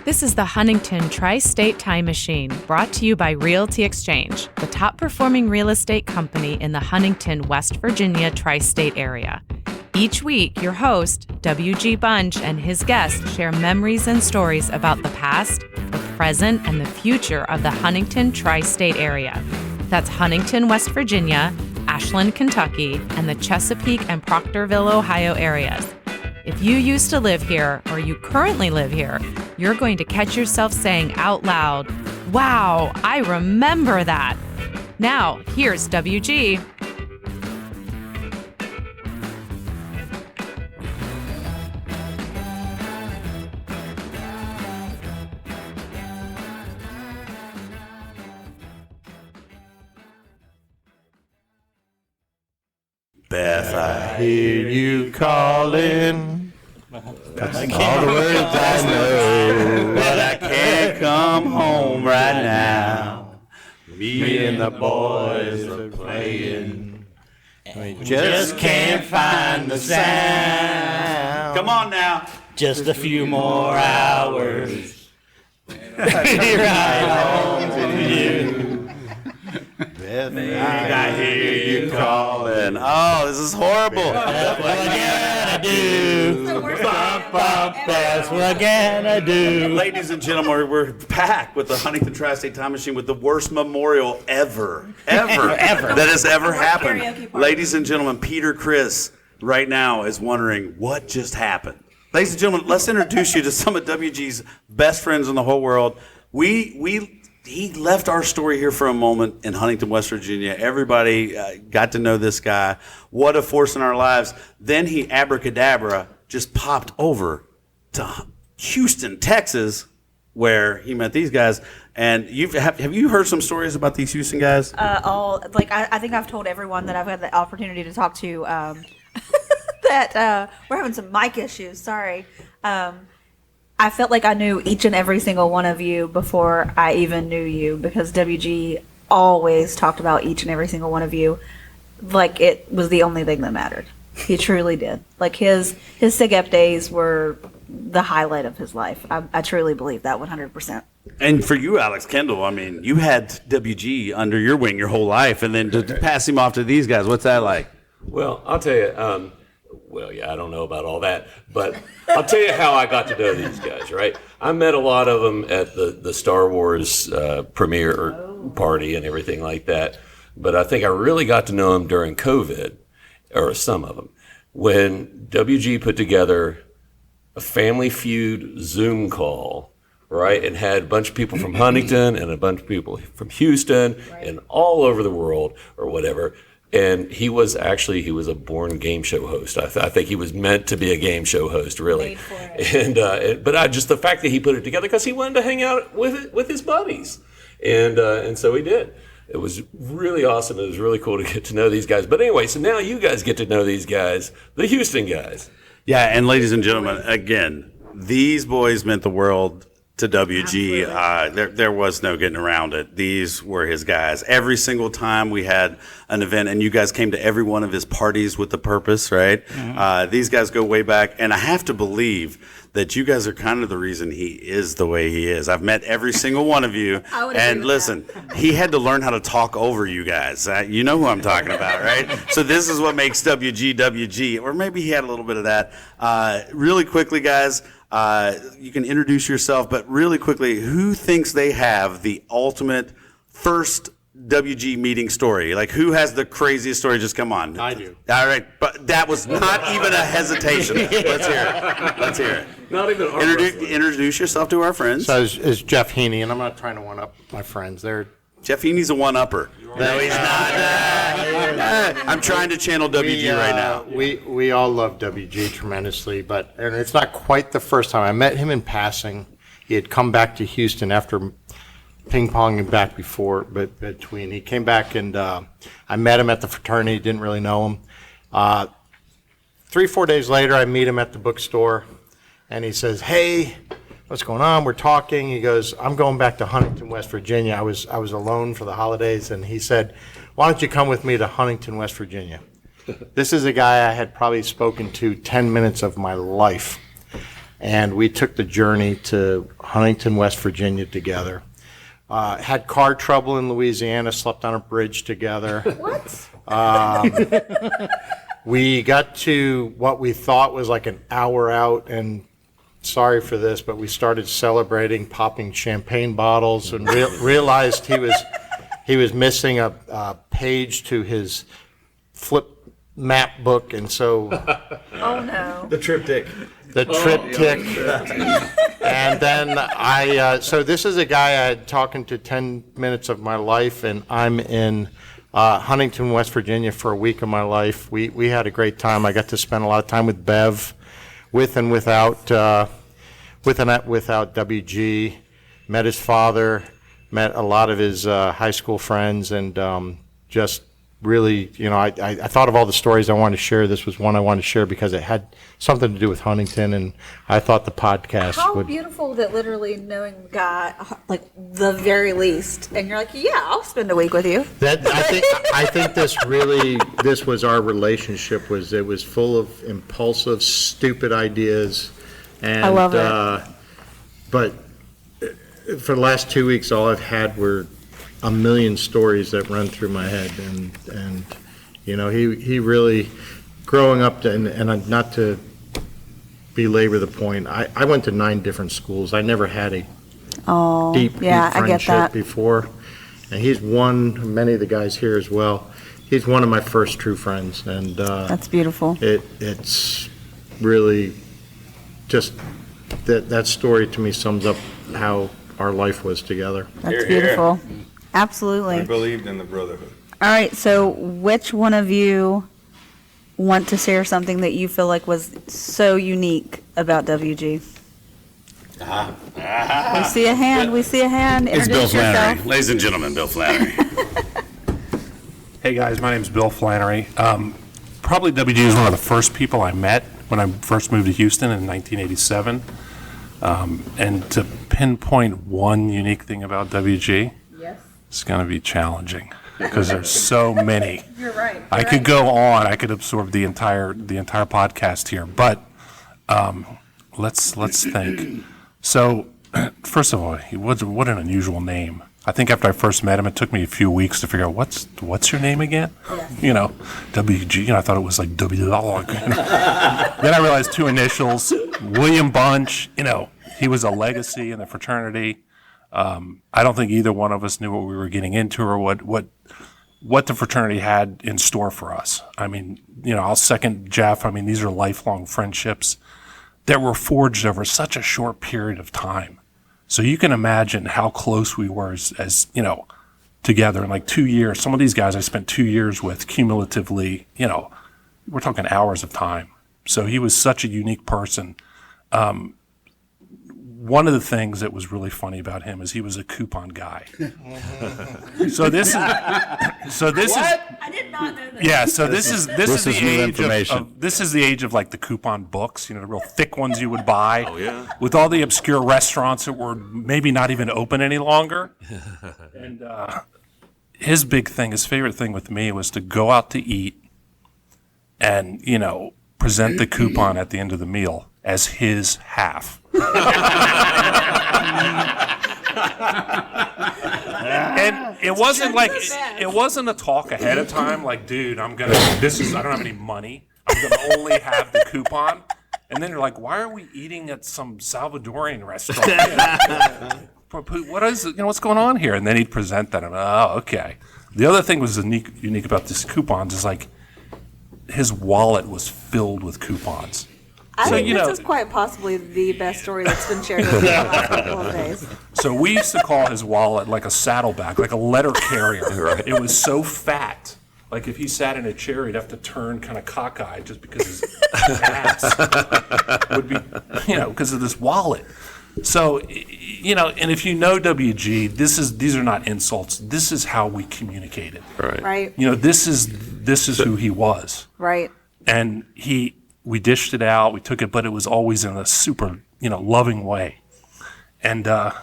This is the Huntington Tri-State Time Machine, brought to you by Realty Exchange, the top-performing real estate company in the Huntington, West Virginia Tri-State Area. Each week, your host, W.G. Bunch, and his guests share memories and stories about the past, the present, and the future of the Huntington Tri-State Area. That's Huntington, West Virginia, Ashland, Kentucky, and the Chesapeake and Proctorville, Ohio areas. If you used to live here or you currently live here, you're going to catch yourself saying out loud, "Wow, I remember that." Now, here's WG. Beth, I hear you calling. That's all the words I know, but I can't come home right now. Me and the boys are playing. We just can't find the sound. Come on now. Just a few more hours. Right home to you. Beth, I hear you calling. Oh, this is horrible. That's what I gotta do. That's what I gotta do. Ladies and gentlemen, we're back with the Huntington Tri-State Time Machine with the worst memorial ever that has ever happened. Ladies and gentlemen, Peter Chris right now is wondering what just happened. Ladies and gentlemen, let's introduce you to some of WG's best friends in the whole world. He left our story here for a moment in Huntington, West Virginia. Everybody got to know this guy. What a force in our lives. Then he abracadabra just popped over to Houston, Texas, where he met these guys. And have you heard some stories about these Houston guys? I think I've told everyone that I've had the opportunity to talk to that we're having some mic issues. Sorry. I felt like I knew each and every single one of you before I even knew you, because WG always talked about each and every single one of you like it was the only thing that mattered. He truly did. Like his SIGEP days were the highlight of his life. I truly believe that 100%. And for you, Alex Kendall, I mean, you had WG under your wing your whole life, and then to pass him off to these guys, what's that like? Well, I'll tell you, I don't know about all that, but I'll tell you how I got to know these guys, right? I met a lot of them at the Star Wars premiere party and everything like that, but I think I really got to know them during COVID, or some of them, when WG put together a Family Feud Zoom call, right, and had a bunch of people from Huntington and a bunch of people from Houston and all over the world or whatever. And he was a born game show host. I think he was meant to be a game show host, really. And just the fact that he put it together because he wanted to hang out with his buddies, and so he did. It was really awesome. It was really cool to get to know these guys. But anyway, so now you guys get to know these guys, the Houston guys. Yeah, and ladies and gentlemen, again, these boys meant the world to WG. There was no getting around it. These were his guys. Every single time we had an event, and you guys came to every one of his parties with a purpose, right? Mm-hmm. These guys go way back, and I have to believe that you guys are kind of the reason he is the way he is. I've met every single one of you, and listen, he had to learn how to talk over you guys. You know who I'm talking about, right? So this is what makes WG, or maybe he had a little bit of that. Really quickly, guys, you can introduce yourself, but really quickly, who thinks they have the ultimate first WG meeting story? Like, who has the craziest story? Just come on. I do. All right, but that was not even a hesitation. Let's hear it. Not even introduce yourself to our friends. So is Jeff Heaney, and I'm not trying to one-up my friends. Jeff Heaney's a one-upper. No, he's not. I'm trying to channel WG right now. We all love WG tremendously, and it's not quite the first time. I met him in passing. He had come back to Houston after ping-ponging back between. He came back, and I met him at the fraternity, didn't really know him. 3-4 days later, I meet him at the bookstore, and he says, "Hey, what's going on?" We're talking. He goes, "I'm going back to Huntington, West Virginia. I was alone for the holidays." And he said, "Why don't you come with me to Huntington, West Virginia?" This is a guy I had probably spoken to 10 minutes of my life. and we took the journey to Huntington, West Virginia together. Had car trouble in Louisiana, slept on a bridge together. What? We got to what we thought was like an hour out, and sorry for this, but we started celebrating, popping champagne bottles, and realized he was missing a page to his flip map book, and so Oh no. The triptych. the triptych. And then so this is a guy I had talking to 10 minutes of my life, and I'm in Huntington, West Virginia for a week of my life. We had a great time. I got to spend a lot of time with Bev, with and without WG. Met his father, met a lot of his high school friends, and just really, I thought of all the stories I wanted to share. This was one I wanted to share because it had something to do with Huntington, and I thought the podcast How would. beautiful that literally knowing the guy, like the very least, and you're like, yeah, I'll spend a week with you. That I think this was our relationship. It was full of impulsive, stupid ideas, and I love it. But for the last 2 weeks, all I've had were a million stories that run through my head, and he really, growing up, and not to belabor the point, I went to 9 different schools. I never had a deep yeah, I get friendship that. before, and he's one. Many of the guys here as well. He's one of my first true friends, and That's beautiful. it's really just that story to me sums up how our life was together. That's beautiful. Absolutely. Believed in the brotherhood. All right, so which one of you want to share something that you feel like was so unique about WG? We see a hand. We see a hand. It's Bill Introduce Flannery. yourself. Ladies and gentlemen, Bill Flannery. Hey guys, my name's Bill Flannery. Probably WG is one of the first people I met when I first moved to Houston in 1987. And to pinpoint one unique thing about WG, Yes, it's going to be challenging because there's so many. you're right. I could go on. I could absorb the entire podcast here, but let's think. So, first of all, what an unusual name. I think after I first met him, it took me a few weeks to figure out what's your name again. Yes. WG. I thought it was like W. Then I realized 2 initials, William Bunch. He was a legacy in the fraternity. I don't think either one of us knew what we were getting into or what the fraternity had in store for us. I mean, I'll second Jeff. I mean, these are lifelong friendships that were forged over such a short period of time. So you can imagine how close we were as together in like 2 years. Some of these guys I spent 2 years with cumulatively, we're talking hours of time. So he was such a unique person. One of the things that was really funny about him is he was a coupon guy. So this is I did not know that. yeah. So this is the new age information. this is the age of like the coupon books, the real thick ones you would buy. Oh, yeah. With all the obscure restaurants that were maybe not even open any longer. And his favorite thing with me was to go out to eat and present the coupon at the end of the meal as his half. And it wasn't a talk ahead of time like, dude, I don't have any money. I'm going to only have the coupon. And then you're like, why are we eating at some Salvadorian restaurant? What is it? What's going on here? And then he'd present that. Okay. The other thing was unique about this coupons is like his wallet was filled with coupons. I think this is quite possibly the best story that's been shared with me in the last couple of days. So we used to call his wallet like a saddleback, like a letter carrier. Right. It was so fat. Like if he sat in a chair, he'd have to turn kind of cockeyed just because his ass would be, because of this wallet. So, and if you know WG, these are not insults. This is how we communicated. Right. This is who he was. Right. And we dished it out, we took it, but it was always in a super, loving way. And the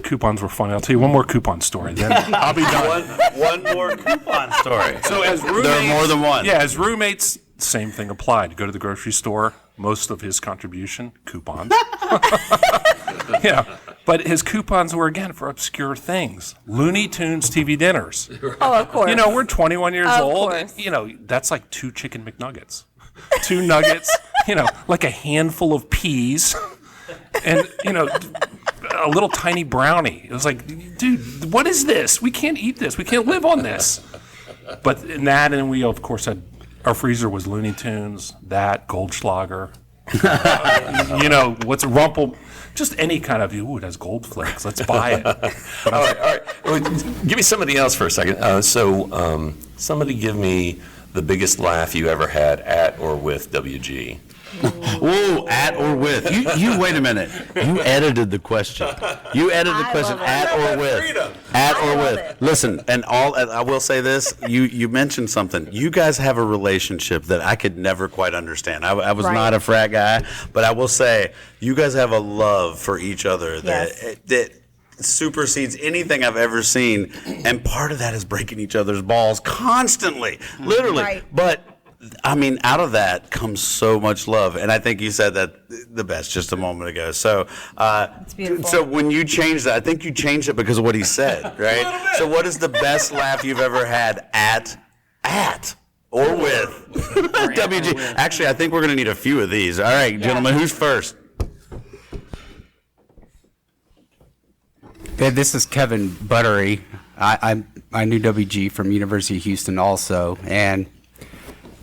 coupons were funny. I'll tell you one more coupon story, then I'll be done. One more coupon story. So as roommates, there are more than one. Yeah, as roommates, same thing applied. Go to the grocery store, most of his contribution, coupons. But his coupons were, again, for obscure things. Looney Tunes TV dinners. Oh, of course. We're 21 years Of old. course. That's like 2 chicken McNuggets. 2 nuggets, like a handful of peas, and, a little tiny brownie. It was like, dude, what is this? We can't eat this. We can't live on this. But in that, and we, of course, had, our freezer was Looney Tunes, that, Goldschlager. What's Rumple, just any kind of, it has gold flakes. Let's buy it. All right. Well, give me somebody else for a second. Somebody give me the biggest laugh you ever had at or with WG. Whoa, at or with. You wait a minute. You edited the question. You edited the question at or with. At or with. Listen, I will say this. You mentioned something. You guys have a relationship that I could never quite understand. I was not a frat guy, but I will say you guys have a love for each other that supersedes anything I've ever seen. And part of that is breaking each other's balls constantly, literally. Right. But I mean, out of that comes so much love, and I think you said that the best just a moment ago. So, It's beautiful. so when you changed that, I think you changed it because of what he said, right? So, what is the best laugh you've ever had at or with WG? Actually, I think we're going to need a few of these. All right, gentlemen, who's first? Hey, this is Kevin Buttery. I knew WG from University of Houston also, and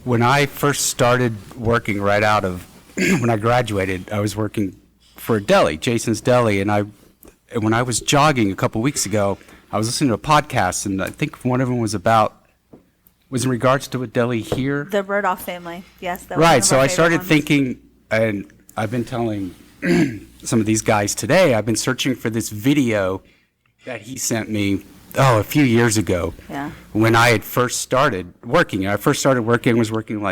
when I first started working right out of, when I graduated, I was working for a deli, Jason's Deli, and when I was jogging a couple weeks ago, I was listening to a podcast, and I think one of them was in regards to a deli here. The Rodoff family. Yes. That was one Right, of so our I started favorite ones. thinking, and I've been telling some of these guys today, I've been searching for this video that he sent me, a few years ago. Yeah. When I had first started working. I first started working, was working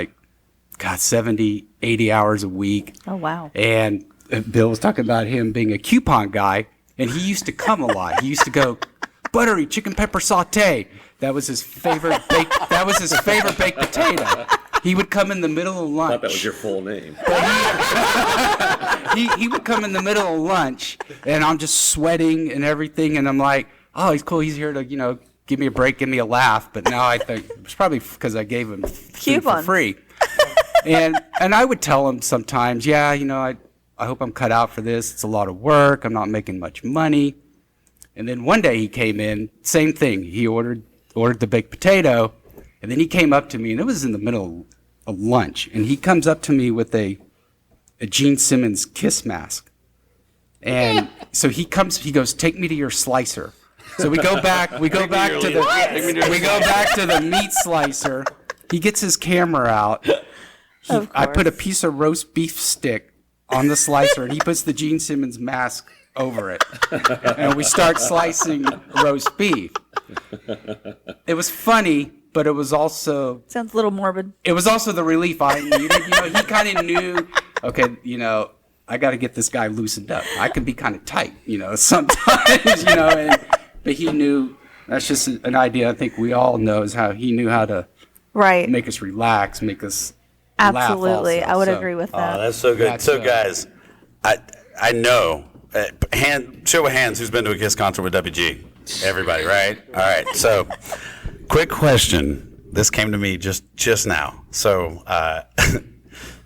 70, 80 hours a week. Oh, wow. And Bill was talking about him being a coupon guy, and he used to come a lot. He used to go, buttery chicken pepper saute. That was his favorite baked potato. He would come in the middle of lunch. I thought that was your full name. He would come in the middle of lunch, and I'm just sweating and everything, and I'm like, oh, he's cool. He's here to, give me a break, give me a laugh. But now I think it's probably because I gave him food for Coupons. free. And I would tell him sometimes, I hope I'm cut out for this. It's a lot of work. I'm not making much money. And then one day he came in, same thing. He ordered the baked potato, and then he came up to me, and it was in the middle of lunch, and he comes up to me with a Gene Simmons kiss mask. And so he goes, take me to your slicer. So we go back to the meat slicer. He gets his camera out. I put a piece of roast beef stick on the slicer, and he puts the Gene Simmons mask over it. And we start slicing roast beef. It was funny, but it was also Sounds a little morbid. it was also the relief I needed. He kind of knew, okay, I got to get this guy loosened up. I can be kind of tight, sometimes, but he knew. That's just an idea I think we all know, is how he knew how to Right. make us relax, make us Absolutely. laugh also. I would So, agree with Oh, that. that's so good. That's, So, guys, I know. Show of hands who's been to a Kiss concert with WG. Everybody, right? All right. So, quick question. This came to me just now. So,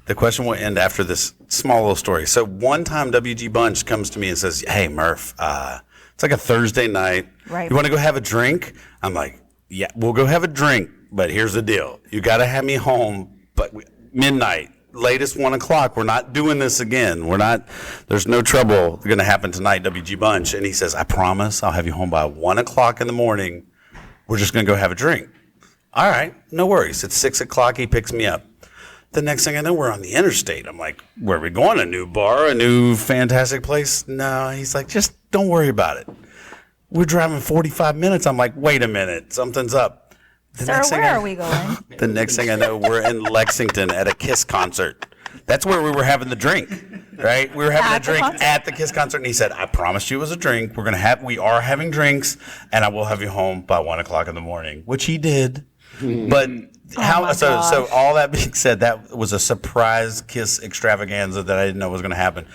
the question will end after this small little story. So, one time WG Bunch comes to me and says, "Hey, Murph, it's like a Thursday night. Right. You want to go have a drink?" I'm like, "Yeah, we'll go have a drink, but here's the deal. You got to have me home, but midnight, latest 1 o'clock. We're not doing this again. There's no trouble going to happen tonight, WG Bunch." And he says, "I promise I'll have you home by 1 o'clock in the morning. We're just going to go have a drink." All right, no worries. It's 6 o'clock. He picks me up. The next thing I know, we're on the interstate. I'm like, "Where are we going? A new bar, a new fantastic place?" No, he's like, "Just don't worry about it. We're driving 45 minutes. I'm like, "Wait a minute, something's up." Sir, where are we going? The next thing I know, we're in Lexington at a Kiss concert. That's where we were having the drink, right? We were having At a the drink concert? at the Kiss concert, and he said, "I promised you it was a drink. We are having drinks, and I will have you home by 1 o'clock in the morning," which he did. But my so gosh. all that being said, that was a surprise kiss extravaganza that I didn't know was going to happen.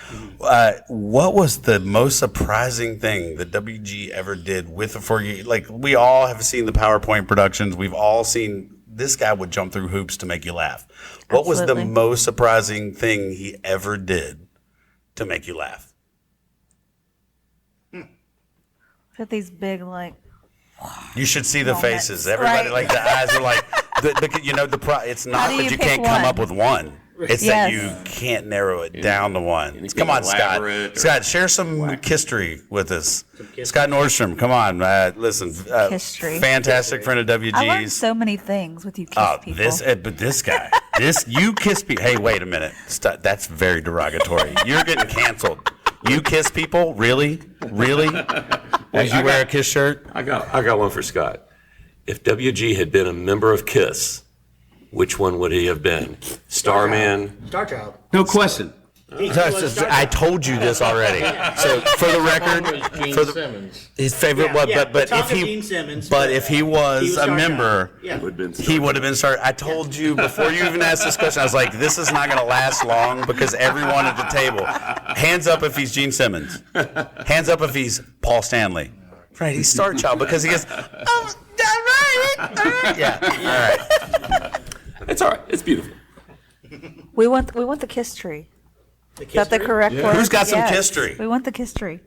What was the most surprising thing that WG ever did with for you? Like, we all have seen the PowerPoint productions. We've all seen this guy would jump through hoops to make you laugh. What was the Absolutely. most surprising thing he ever did to make you laugh? With these big, like, You should see the Moments, faces. Everybody, right. like, the eyes are like, it's not do that you you pick can't come one? up with one. It's that Yes. you can't narrow it down to one. anything Come on, Scott. elaborate or- Scott, share some history with us. Scott Nordstrom, come on. Listen, History. fantastic friend of I learned WG's. so many things with you kiss Oh, people. but this guy, you kiss people. Hey, wait a minute. That's very derogatory. You're getting canceled. You kiss people? Really? Really? As you wear a Kiss shirt? I got one for Scott. If WG had been a member of KISS, which one would he have been? Starman? Star Child. No question. I told you this already. So for the record, Gene for the, Simmons. his favorite one, but talk if of he, Gene Simmons, but if he was a Star member, Child. Yeah. Would have been he would have been started. I told you before you even asked this question. I was like, this is not going to last long because everyone at the table, hands up if he's Gene Simmons, hands up if he's Paul Stanley. Right, he's Star Child because he goes, oh, all right, yeah, all right. It's all right. It's beautiful. we want the kiss tree. Is that the correct word? Who's got some Yes. kiss tree? We want the kiss tree.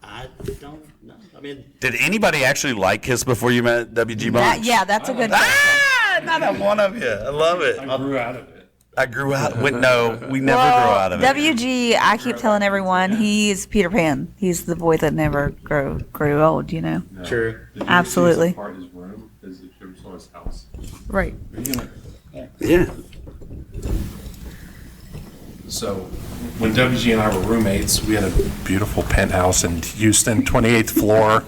I don't know. I mean, Did anybody actually like Kiss before you met WG Bunch? Yeah, that's a good question. Ah, not a one of you. I love it. I grew out of it. I grew out. No, we never grew out of it. WG, I keep telling everyone, he's Peter Pan. He's the boy that never grew old, you know? true. Absolutely. Part of his room is if you ever saw his house. Right. Yeah. So when WG and I were roommates, we had a beautiful penthouse in Houston, 28th floor.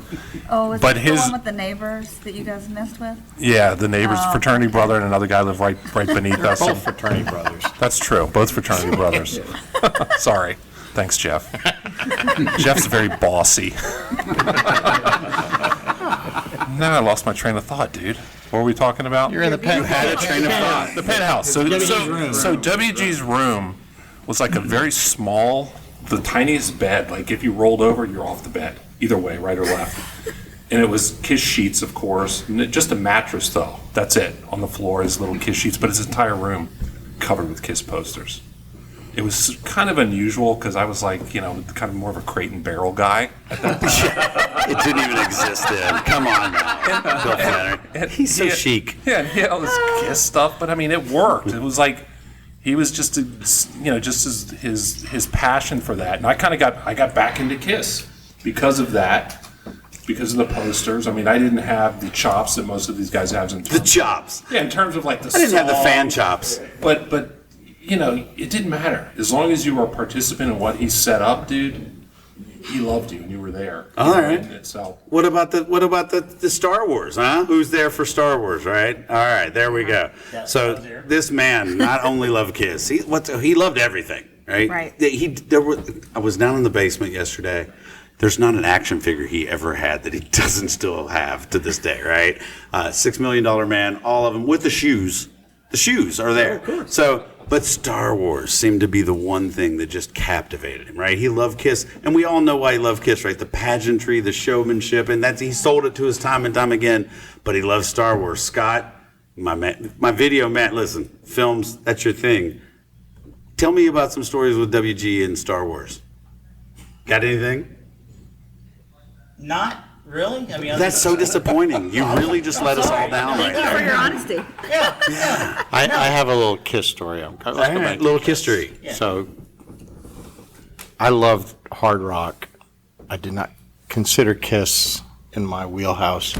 Oh, is But that his- the one with the neighbors that you guys messed with? Yeah, the neighbor's fraternity brother and another guy lived right beneath us. Both fraternity brothers. That's true. Both fraternity brothers. Sorry. Thanks, Jeff. Jeff's very bossy. Now I lost my train of thought, dude. What were we talking about? You're in the pen. Had a train of thought. The penthouse. So WG's room was like a very small, the tiniest bed. Like if you rolled over, you're off the bed. Either way, right or left. And it was Kiss sheets, of course. Just a mattress, though. That's it. On the floor is little Kiss sheets, but his entire room covered with Kiss posters. It was kind of unusual because I was like, kind of more of a crate and barrel guy. It didn't even exist then. Come on now. Bill Flannery. He's so chic. Yeah, and he had all this Kiss stuff, but I mean, it worked. It was like he was just, just his passion for that, and I got back into Kiss because of that, because of the posters. I mean, I didn't have the chops that most of these guys have in terms. The chops. Yeah, in terms of like the. I didn't have the fan chops. But it didn't matter as long as you were a participant in what he set up, dude. He loved you, and you were there. All right. So What about the Star Wars, huh? Who's there for Star Wars, right? All right, there we go. So this man not only loved Kiss, he loved everything, right? Right. I was down in the basement yesterday. There's not an action figure he ever had that he doesn't still have to this day, right? $6 Million Man, all of them with the shoes. The shoes are there. But Star Wars seemed to be the one thing that just captivated him, right? He loved Kiss, and we all know why he loved Kiss, right? The pageantry, the showmanship, and he sold it to us time and time again. But he loved Star Wars. Scott, my video man, listen, films, that's your thing. Tell me about some stories with WG and Star Wars. Got anything? Not really. I mean, That's so disappointing. You really just let us all down right Thank you for there. your honesty. I have a little Kiss story. Let's go All back right, to little Kiss. history. So, I loved hard rock. I did not consider Kiss in my wheelhouse.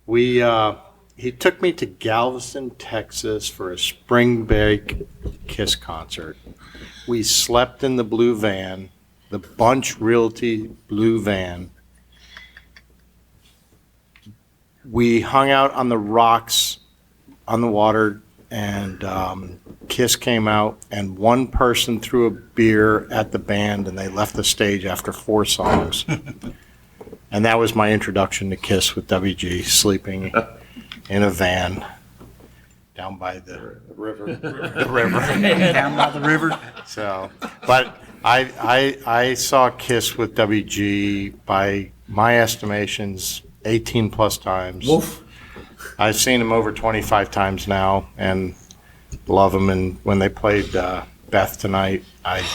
He took me to Galveston, Texas for a spring break Kiss concert. We slept in the blue van, the Bunch Realty blue van. We hung out on the rocks on the water, and Kiss came out, and one person threw a beer at the band, and they left the stage after 4 songs. And that was my introduction to Kiss with WG, sleeping in a van down by the river. Down by the river. So, but I saw Kiss with WG by my estimations 18 plus times. Woof. I've seen him over 25 times now and love him. And when they played Beth tonight, I it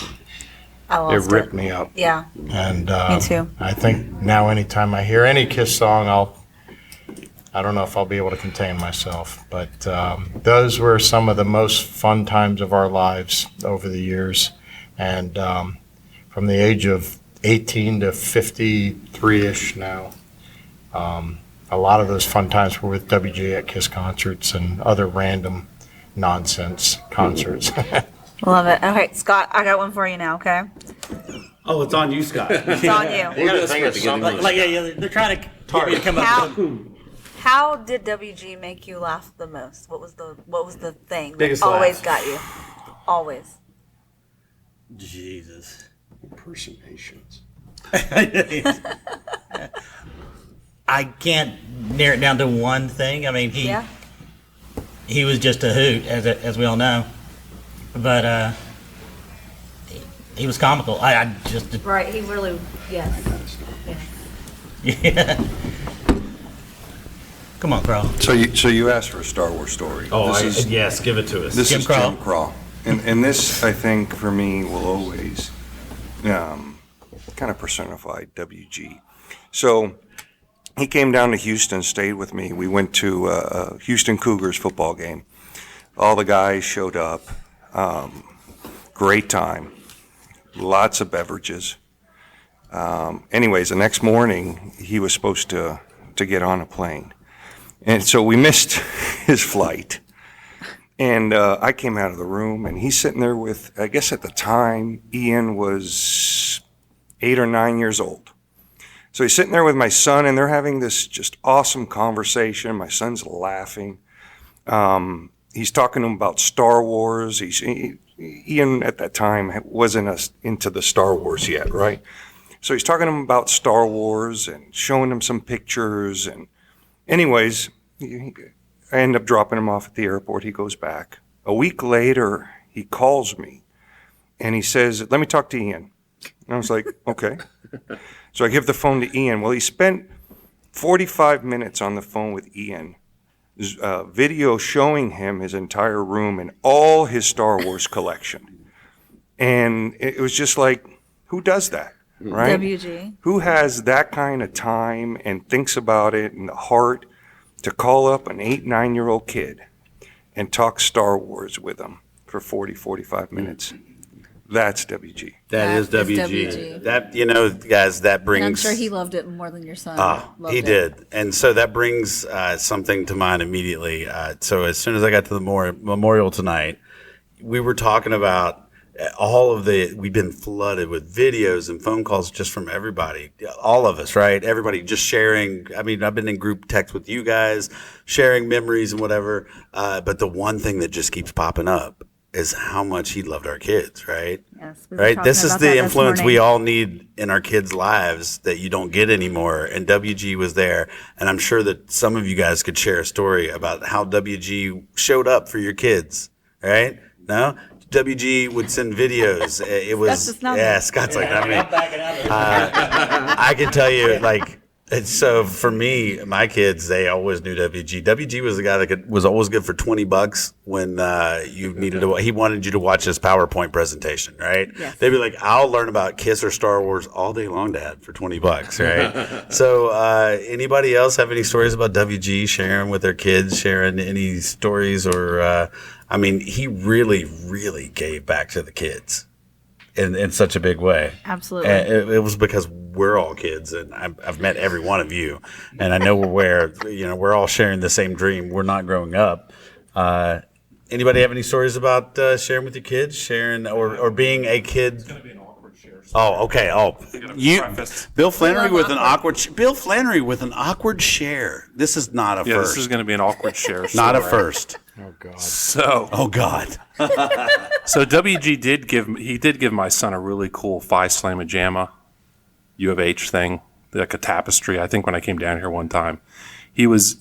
lost ripped it. me up. Yeah. And Me too. I think now anytime I hear any Kiss song, I don't know if I'll be able to contain myself. But those were some of the most fun times of our lives over the years. And from the age of 18 to 53-ish now, a lot of those fun times were with WG at Kiss concerts and other random nonsense concerts. Love it. Okay, Scott, I got one for you now, okay? Oh, it's on you, Scott. It's on you. You gotta think of something. Yeah, they're trying to get me to come up with How did WG make you laugh the most? What was the thing Biggest that always laugh. got you? Always. Jesus. Impersonations. I can't narrow it down to one thing. I mean, Yeah. he was just a hoot, as we all know. But he was comical. I just Right. He really. Yes. yeah. Come on, Carl. So you asked for a Star Wars story. Yes, give it to us. This Jim is Crow. Jim Crow. And this, I think, for me, will always kind of personify WG. So he came down to Houston, stayed with me. We went to a Houston Cougars football game. All the guys showed up. Great time. Lots of beverages. Anyways, the next morning, he was supposed to get on a plane. And so we missed his flight. And I came out of the room, and he's sitting there with, I guess at the time, Ian was 8 or 9 years old. So he's sitting there with my son, and they're having this just awesome conversation. My son's laughing. He's talking to him about Star Wars. Ian, at that time, wasn't into the Star Wars yet, right? So he's talking to him about Star Wars and showing him some pictures. And anyways, I end up dropping him off at the airport. He goes back. A week later, he calls me, and he says, "Let me talk to Ian." And I was like, okay. So I give the phone to Ian. Well, he spent 45 minutes on the phone with Ian, video showing him his entire room and all his Star Wars collection. And it was just like, who does that, right? WG. Who has that kind of time and thinks about it and the heart to call up an 8, 9-year-old kid and talk Star Wars with him for 40, 45 minutes? That's WG. That is WG. That, guys, that brings. And I'm sure he loved it more than your son. loved He it. did. And so that brings something to mind immediately. So as soon as I got to the memorial tonight, we were talking about we've been flooded with videos and phone calls just from everybody, all of us, right? Everybody just sharing. I mean, I've been in group text with you guys, sharing memories and whatever. But the one thing that just keeps popping up is how much he loved our kids, right? Yes, we were Right. talking This is about the that this influence we morning. all need in our kids' lives that you don't get anymore. And WG was there. And I'm sure that some of you guys could share a story about how WG showed up for your kids, right? No? WG would send videos. It was, just not yeah, me. Scott's like, I mean, I'm backing out of it. I can tell you, like, it's so for me, my kids, they always knew WG. WG was the guy that was always good for $20 when you needed to. He wanted you to watch his PowerPoint presentation, right? Yes. They'd be like, "I'll learn about Kiss or Star Wars all day long, Dad, for $20." Right? So, anybody else have any stories about WG sharing with their kids? Sharing any stories or? I mean, he really, really gave back to the kids in such a big way. Absolutely. And it was because we're all kids, and I've met every one of you, and I know we're all sharing the same dream. We're not growing up. Anybody have any stories about sharing with your kids, sharing or being a kid? Oh, okay. Oh, Bill Flannery with an awkward share. This is not a Yeah, first. this is going to be an awkward share. Not a story. first. Oh, God. So, Oh God. so WG did give my son a really cool Phi Slamma Jamma U of H thing, like a tapestry. I think when I came down here one time, he was,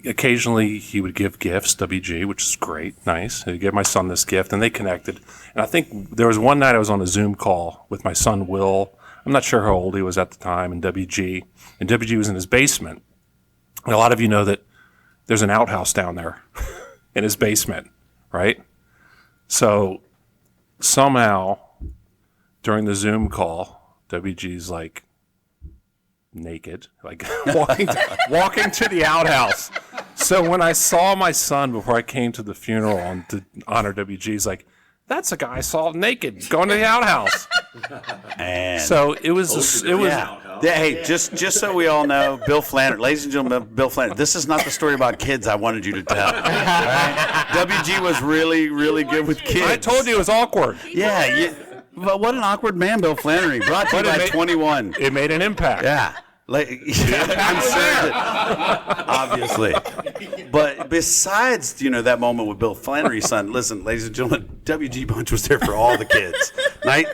occasionally he would give gifts, WG, which is great, nice. He gave my son this gift, and they connected. And I think there was one night I was on a Zoom call with my son, Will. I'm not sure how old he was at the time, and WG was in his basement. And a lot of you know that there's an outhouse down there in his basement, right? So somehow during the Zoom call, WG's like naked, like walking to the outhouse. So when I saw my son before I came to the funeral to honor WG, he's like, that's a guy I saw naked going to the outhouse. And so it was. Hey, just so we all know, Bill Flannery, ladies and gentlemen, Bill Flannery. This is not the story about kids I wanted you to tell. Right? WG was really, really good with kids. I told you it was awkward. Yeah, but what an awkward man, Bill Flannery. Brought to you by 21. It made an impact. Yeah. I'm sure that, obviously. But besides, that moment with Bill Flannery's son, listen, ladies and gentlemen, WG Bunch was there for all the kids.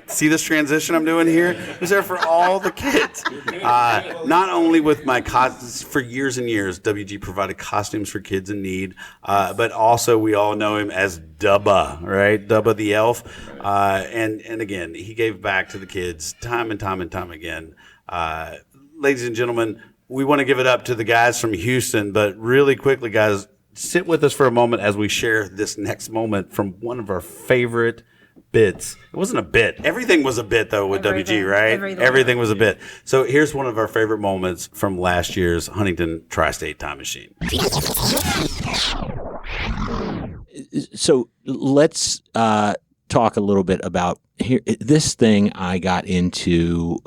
See this transition I'm doing here? He was there for all the kids. Not only with my costumes, for years and years, WG provided costumes for kids in need, but also we all know him as Dubba, right? Dubba the elf. And again, he gave back to the kids time and time and time again. Ladies and gentlemen, we want to give it up to the guys from Houston, but really quickly, guys, sit with us for a moment as we share this next moment from one of our favorite bits. It wasn't a bit. Everything was a bit, though, with WG, right? Everything was a bit. So here's one of our favorite moments from last year's Huntington Tri-State Time Machine. So let's talk a little bit about this thing I got into,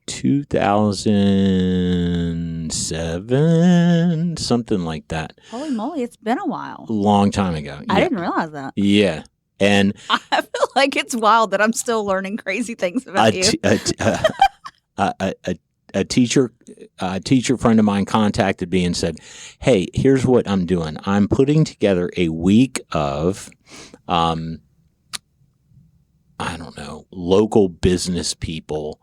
2007, something like that. Holy moly, it's been a while. A long time ago. I didn't realize that. Yeah. And I feel like it's wild that I'm still learning crazy things about you. A teacher friend of mine contacted me and said, hey, here's what I'm doing. I'm putting together a week of, local business people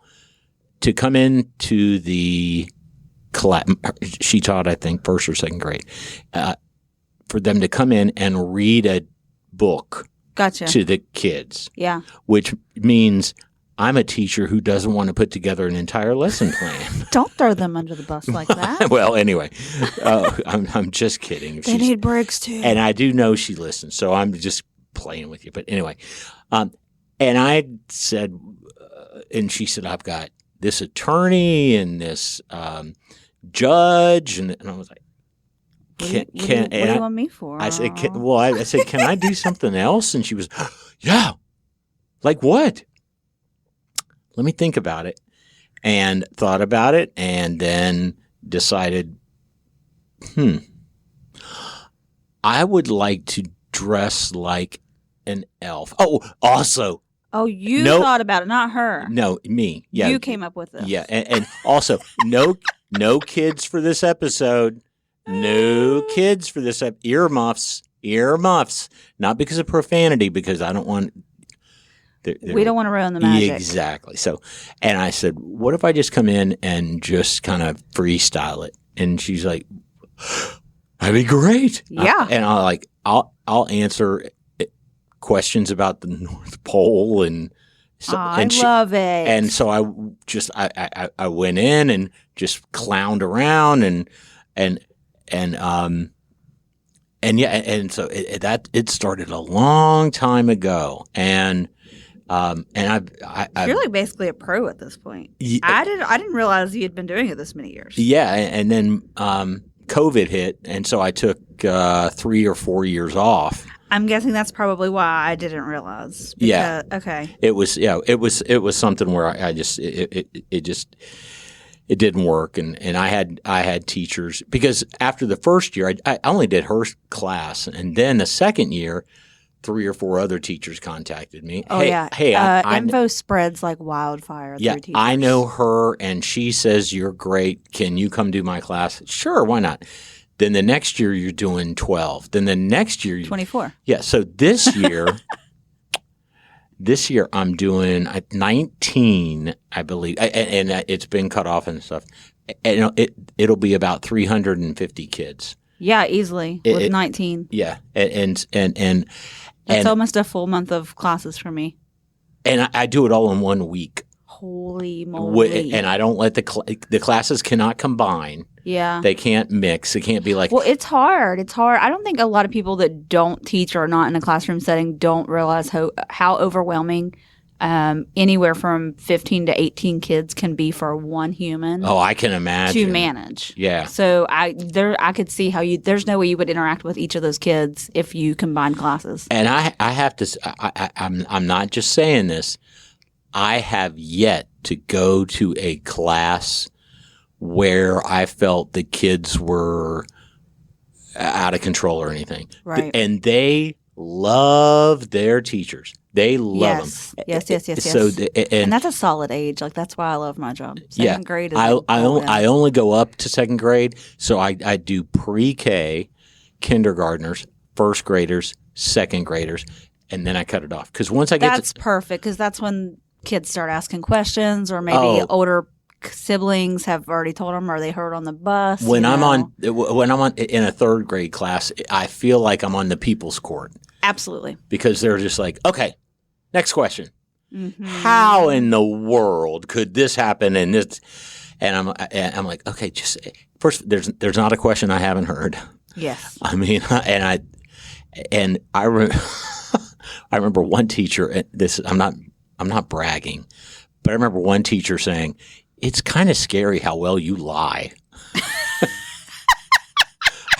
to come into the class. She taught, I think, first or second grade, for them to come in and read a book to the kids. Yeah. Which means I'm a teacher who doesn't want to put together an entire lesson plan. Don't throw them under the bus like that. Well, anyway, I'm just kidding. They need breaks too. And I do know she listens, so I'm just playing with you. But anyway, and I said, and she said, I've got this attorney and this judge, and I was like, what do you want me for? I said, can I do something else? And she was, yeah, like what? Let me think about it, and thought about it, and then decided, I would like to dress like an elf. Oh, also. Oh, you thought about it, not her. No, me. Yeah. You came up with this. Yeah, and also, no kids for this episode. No kids for this earmuffs. Not because of profanity, because I don't want. We don't want to ruin the magic. Exactly. So, and I said, what if I just come in and just kind of freestyle it? And she's like, that'd be great. Yeah. And I'll answer questions about the North Pole and so, I love it. And so I went in and just clowned around and so it started a long time ago, and you're like basically a pro at this point. I didn't realize you had been doing it this many years. Yeah, and then COVID hit, and so I took 3 or 4 years off. I'm guessing that's probably why I didn't realize. Yeah. Okay. It was something where it didn't work, and I had teachers, because after the first year I only did her class, and then the second year 3 or 4 other teachers contacted me. Oh, hey, info spreads like wildfire. Yeah, I know her, and she says you're great. Can you come do my class? Sure, why not? Then the next year you're doing 12. Then the next year 24. Yeah, so this year This year I'm doing 19, I believe, and it's been cut off and stuff. And it'll be about 350 kids. Yeah, easily with 19. Yeah, and That's almost a full month of classes for me. And I do it all in 1 week. Holy moly! And I don't let the classes cannot combine. Yeah, they can't mix. It can't be like. Well, it's hard. It's hard. I don't think a lot of people that don't teach or are not in a classroom setting don't realize how overwhelming anywhere from 15 to 18 kids can be for one human. Oh, I can imagine. To manage. Yeah. So I could see how there's no way you would interact with each of those kids if you combine classes. And I have to. I'm not just saying this. I have yet to go to a class where I felt the kids were out of control or anything. Right. And they love their teachers. They love them. Yes. So and that's a solid age. Like that's why I love my job. Second grade is I only go up to second grade, so I do pre-K, kindergartners, first graders, second graders, and then I cut it off. Because once I get that's perfect because that's when kids start asking questions, or maybe older siblings have already told them, or they heard on the bus. When I'm on in a third grade class, I feel like I'm on the people's court. Absolutely. Because they're just like, okay, next question. Mm-hmm. How in the world could this happen? And this, and I'm like, okay, just first, there's not a question I haven't heard. Yes. I mean, I remember one teacher. And I'm not bragging, but I remember one teacher saying, "It's kind of scary how well you lie."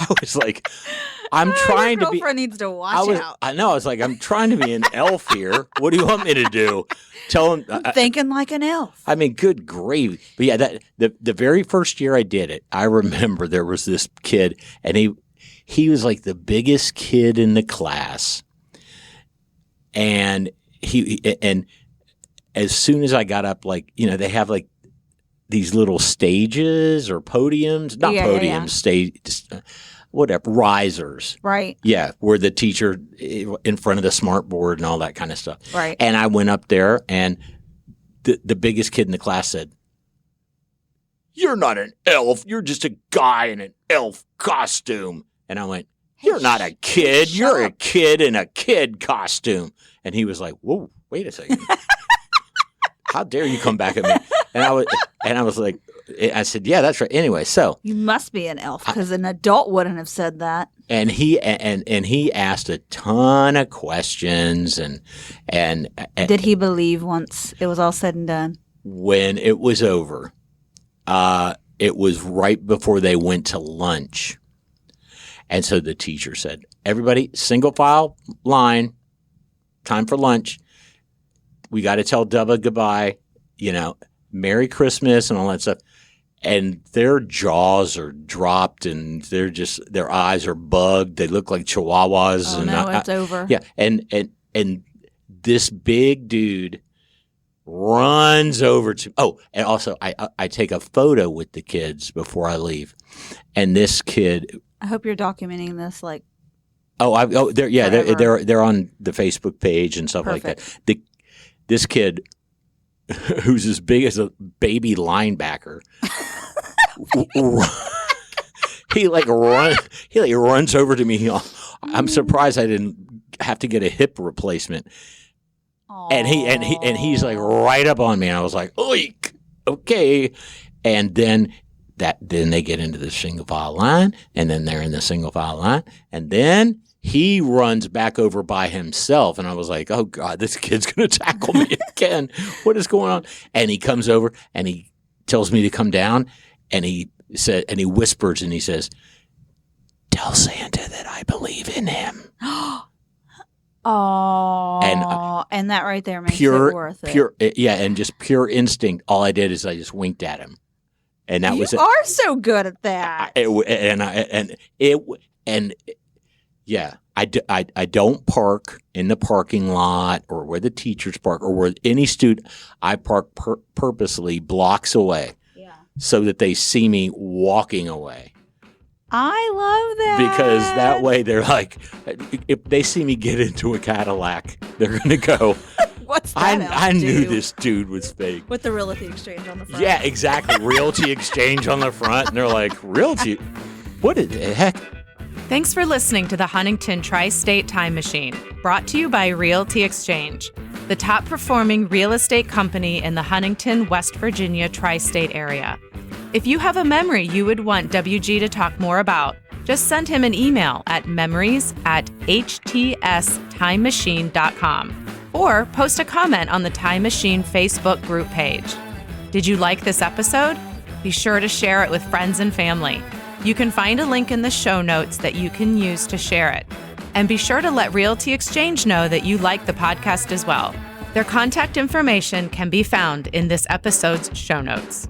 I was like, I'm trying to be. Your girlfriend needs to watch out. I know. I was like, I'm trying to be an elf here. What do you want me to do? Tell him. I'm thinking like an elf. I mean, good gravy. But yeah, the very first year I did it, I remember there was this kid, and he was like the biggest kid in the class, and and as soon as I got up, like they have like these little stages or podiums, not podiums, stage. Whatever, risers. Right. Yeah, where the teacher in front of the smart board and all that kind of stuff. Right. And I went up there, and the biggest kid in the class said, "You're not an elf. You're just a guy in an elf costume." And I went, "You're not a kid. You're a kid in a kid costume." And he was like, "Whoa, wait a second. How dare you come back at me?" And I was like, I said, "Yeah, that's right." Anyway, so you must be an elf because an adult wouldn't have said that. And he asked a ton of questions, and did he believe once it was all said and done? When it was over, it was right before they went to lunch, and so the teacher said, "Everybody, single file line, time for lunch. We got to tell Dubba goodbye. Merry Christmas and all that stuff." And their jaws are dropped, and their eyes are bugged. They look like chihuahuas. Oh, no, it's over. Yeah, and this big dude runs over to. Oh, and also I take a photo with the kids before I leave, and this kid. I hope you're documenting this, like. They're on the Facebook page and stuff like that. This kid, who's as big as a baby linebacker. He runs over to me. I'm surprised I didn't have to get a hip replacement. Aww. And he's like right up on me, and I was like, "Oik, okay." And then they get into the single file line, and then they're in the single file line, and then he runs back over by himself, and I was like, "Oh God, this kid's gonna tackle me again. What is going on?" And he comes over and he tells me to come down, and he whispers and he says, "Tell Santa that I believe in him." Oh, and that right there makes it worth it. And just pure instinct. All I did is I just winked at him, and that was it. You are so good at that. I don't park in the parking lot or where the teachers park or where any student. I park purposely blocks away, so that they see me walking away. I love that. Because that way they're like, if they see me get into a Cadillac, they're going to go, What's that? I knew this dude was fake. With the Realty Exchange on the front. Yeah, exactly. Realty Exchange on the front, and they're like, Realty? What the heck? Thanks for listening to the Huntington Tri-State Time Machine, brought to you by Realty Exchange, the top performing real estate company in the Huntington, West Virginia Tri-State Area. If you have a memory you would want WG to talk more about, just send him an email at memories@htstimemachine.com or post a comment on the Time Machine Facebook group page. Did you like this episode? Be sure to share it with friends and family. You can find a link in the show notes that you can use to share it. And be sure to let Realty Exchange know that you like the podcast as well. Their contact information can be found in this episode's show notes.